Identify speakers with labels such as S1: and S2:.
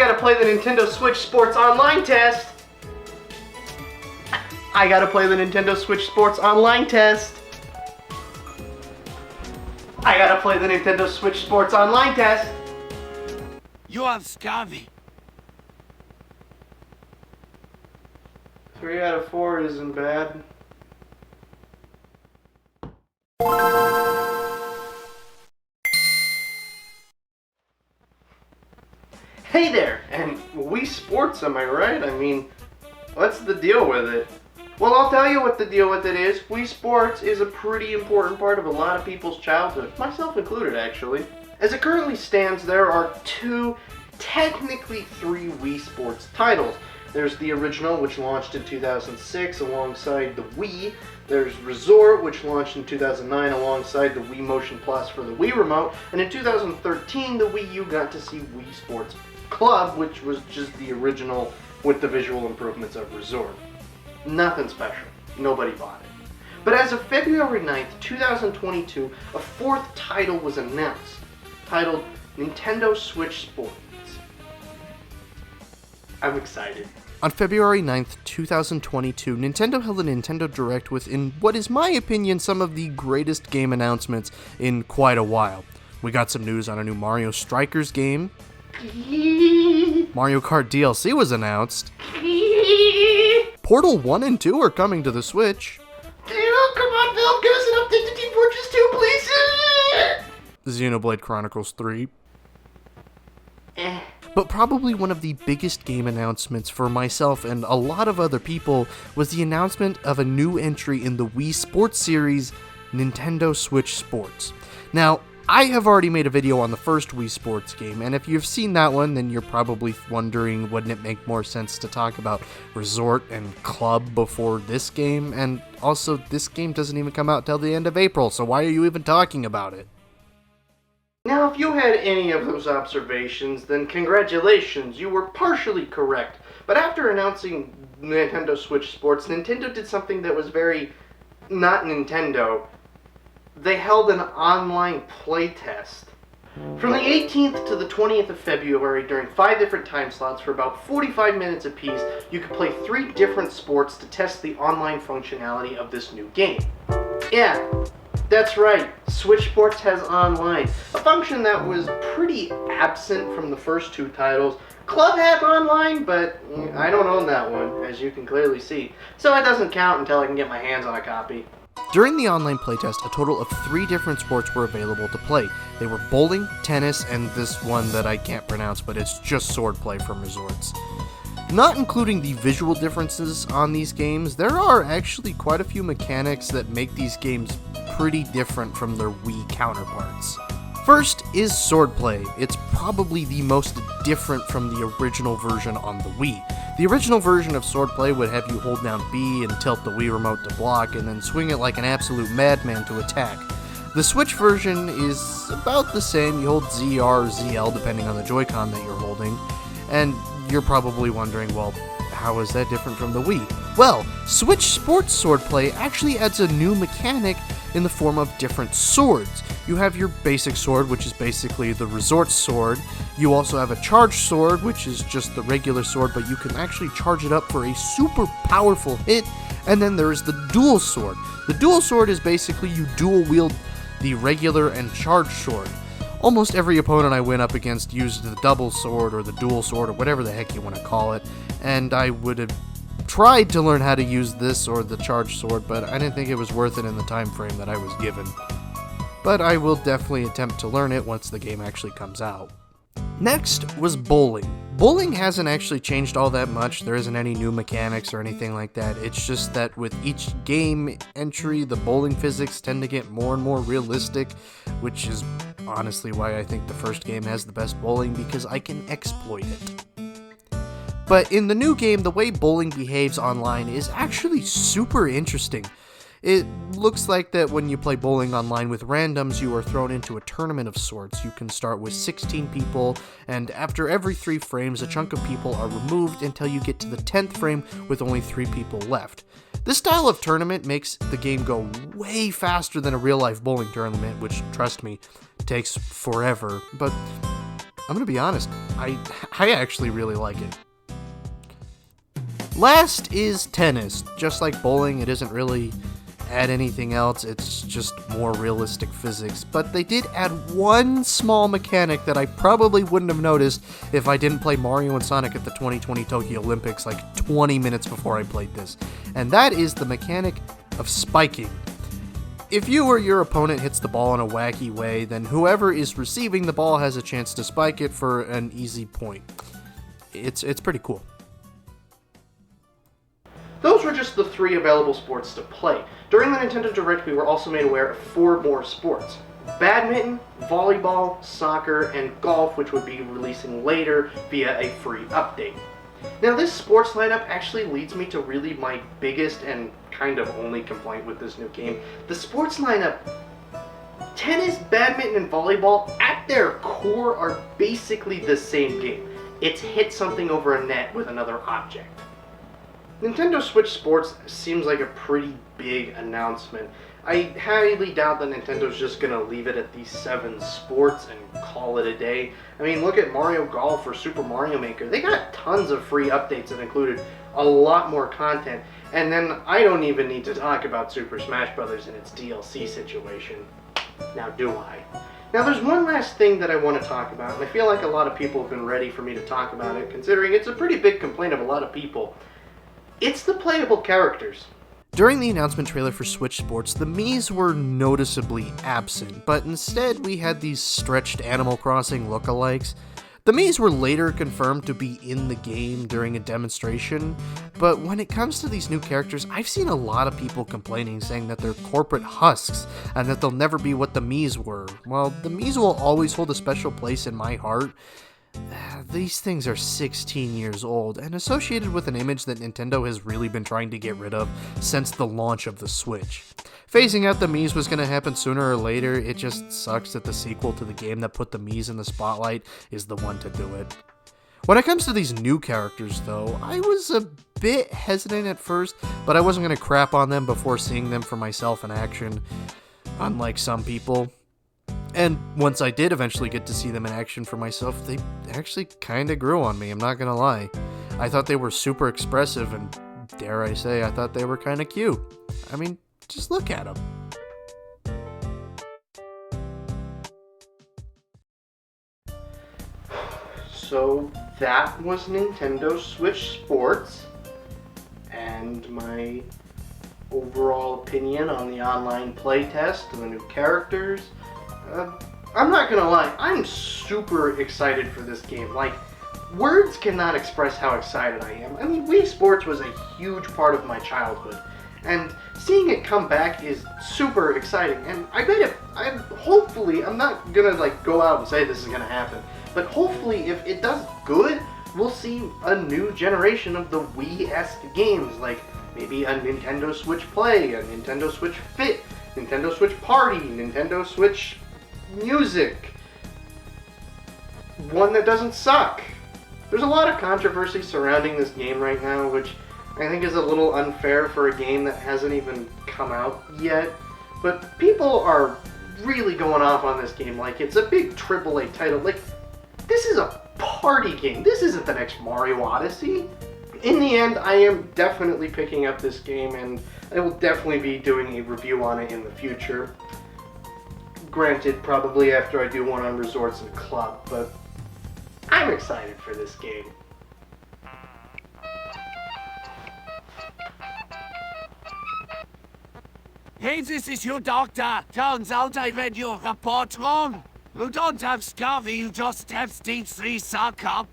S1: gotta play the Nintendo Switch Sports Online test. I gotta play the Nintendo Switch Sports Online test. I gotta play the Nintendo Switch Sports Online test.
S2: You are scurvy.
S1: 3 out of 4 isn't bad. Hey there, and Wii Sports, am I right? I mean, what's the deal with it? Well, I'll tell you what the deal with it is. Wii Sports is a pretty important part of a lot of people's childhood, myself included, actually. As it currently stands, there are 2, technically 3 Wii Sports titles. There's the original, which launched in 2006 alongside the Wii. There's Resort, which launched in 2009 alongside the Wii Motion Plus for the Wii Remote. And in 2013, the Wii U got to see Wii Sports Club, which was just the original with the visual improvements of Resort. Nothing special. Nobody bought it. But as of February 9th, 2022, a 4th title was announced, titled Nintendo Switch Sports. I'm excited.
S3: On February 9th, 2022, Nintendo held a Nintendo Direct with, in what is my opinion, some of the greatest game announcements in quite a while. We got some news on a new Mario Strikers game. Mario Kart DLC was announced. Portal 1 and 2 are coming to the Switch.
S1: Oh, come on, Phil, give us an update to Team Fortress 2, please!
S3: Xenoblade Chronicles 3.
S1: Eh.
S3: But probably one of the biggest game announcements for myself and a lot of other people was the announcement of a new entry in the Wii Sports series, Nintendo Switch Sports. Now, I have already made a video on the first Wii Sports game, and if you've seen that one, then you're probably wondering, wouldn't it make more sense to talk about Resort and Club before this game? And also, this game doesn't even come out till the end of April, so why are you even talking about it?
S1: Now, if you had any of those observations, then congratulations, you were partially correct. But after announcing Nintendo Switch Sports, Nintendo did something that was very not Nintendo. They held an online playtest. From the 18th to the 20th of February, during 5 different time slots for about 45 minutes apiece, you could play 3 different sports to test the online functionality of this new game. Yeah, that's right, Switch Sports has online, a function that was pretty absent from the first 2 titles. Club has online, but I don't own that one, as you can clearly see, so it doesn't count until I can get my hands on a copy.
S3: During the online playtest, a total of 3 different sports were available to play. They were bowling, tennis, and this one that I can't pronounce, but it's just swordplay from Resorts. Not including the visual differences on these games, there are actually quite a few mechanics that make these games pretty different from their Wii counterparts. First is swordplay. It's probably the most different from the original version on the Wii. The original version of swordplay would have you hold down B and tilt the Wii remote to block, and then swing it like an absolute madman to attack. The Switch version is about the same. You hold Z, R, or ZL depending on the Joy-Con that you're holding, and you're probably wondering, well, how is that different from the Wii? Well, Switch Sports Swordplay actually adds a new mechanic in the form of different swords. You have your basic sword, which is basically the Resort sword. You also have a charged sword, which is just the regular sword, but you can actually charge it up for a super powerful hit. And then there is the dual sword. The dual sword is basically you dual wield the regular and charged sword. Almost every opponent I went up against used the double sword or the dual sword or whatever the heck you want to call it, and I would have tried to learn how to use this or the charged sword, but I didn't think it was worth it in the time frame that I was given. But I will definitely attempt to learn it once the game actually comes out. Next was bowling. Bowling hasn't actually changed all that much. There isn't any new mechanics or anything like that. It's just that with each game entry, the bowling physics tend to get more and more realistic, which is honestly why I think the first game has the best bowling, because I can exploit it. But in the new game, the way bowling behaves online is actually super interesting. It looks like that when you play bowling online with randoms, you are thrown into a tournament of sorts. You can start with 16 people, and after every 3 frames, a chunk of people are removed until you get to the 10th frame with only 3 people left. This style of tournament makes the game go way faster than a real-life bowling tournament, which, trust me, takes forever, but I'm gonna be honest, I actually really like it. Last is tennis. Just like bowling, it doesn't really add anything else, it's just more realistic physics. But they did add one small mechanic that I probably wouldn't have noticed if I didn't play Mario and Sonic at the 2020 Tokyo Olympics like 20 minutes before I played this. And that is the mechanic of spiking. If you or your opponent hits the ball in a wacky way, then whoever is receiving the ball has a chance to spike it for an easy point. It's pretty cool.
S1: Those were just the 3 available sports to play. During the Nintendo Direct, we were also made aware of 4 more sports. Badminton, volleyball, soccer, and golf, which would be releasing later via a free update. Now, this sports lineup actually leads me to really my biggest and kind of only complaint with this new game. The sports lineup, tennis, badminton, and volleyball, at their core are basically the same game. It's hit something over a net with another object. Nintendo Switch Sports seems like a pretty big announcement. I highly doubt that Nintendo's just gonna leave it at these 7 sports and call it a day. I mean, look at Mario Golf or Super Mario Maker. They got tons of free updates that included a lot more content. And then I don't even need to talk about Super Smash Bros. And its DLC situation. Now do I? Now there's one last thing that I want to talk about, and I feel like a lot of people have been ready for me to talk about it, considering it's a pretty big complaint of a lot of people. It's the playable characters.
S3: During the announcement trailer for Switch Sports, the Miis were noticeably absent, but instead we had these stretched Animal Crossing lookalikes. The Miis were later confirmed to be in the game during a demonstration, but when it comes to these new characters, I've seen a lot of people complaining, saying that they're corporate husks and that they'll never be what the Miis were. Well, the Miis will always hold a special place in my heart. These things are 16 years old and associated with an image that Nintendo has really been trying to get rid of since the launch of the Switch. Phasing out the Miis was going to happen sooner or later. It just sucks that the sequel to the game that put the Miis in the spotlight is the one to do it. When it comes to these new characters, though, I was a bit hesitant at first, but I wasn't going to crap on them before seeing them for myself in action, unlike some people. And once I did eventually get to see them in action for myself, they actually kinda grew on me, I'm not gonna lie. I thought they were super expressive, and dare I say, I thought they were kinda cute. I mean, just look at them.
S1: So that was Nintendo Switch Sports, and my overall opinion on the online playtest and the new characters. I'm not gonna lie, I'm super excited for this game. Like, words cannot express how excited I am. I mean, Wii Sports was a huge part of my childhood, and seeing it come back is super exciting. And I bet hopefully, I'm not gonna like go out and say this is gonna happen, but hopefully if it does good, we'll see a new generation of the Wii-esque games, like maybe a Nintendo Switch Play, a Nintendo Switch Fit, Nintendo Switch Party, Nintendo Switch Music, one that doesn't suck. There's a lot of controversy surrounding this game right now, which I think is a little unfair for a game that hasn't even come out yet, but people are really going off on this game like it's a big AAA title. Like, this is a party game. This isn't the next Mario Odyssey. In the end, I am definitely picking up this game, and I will definitely be doing a review on it in the future. Granted, probably after I do one on Resorts and Club, but I'm excited for this game.
S2: Hey, this is your doctor. Turns out I read your report wrong. You don't have scurvy, you just have stage 3 suck up.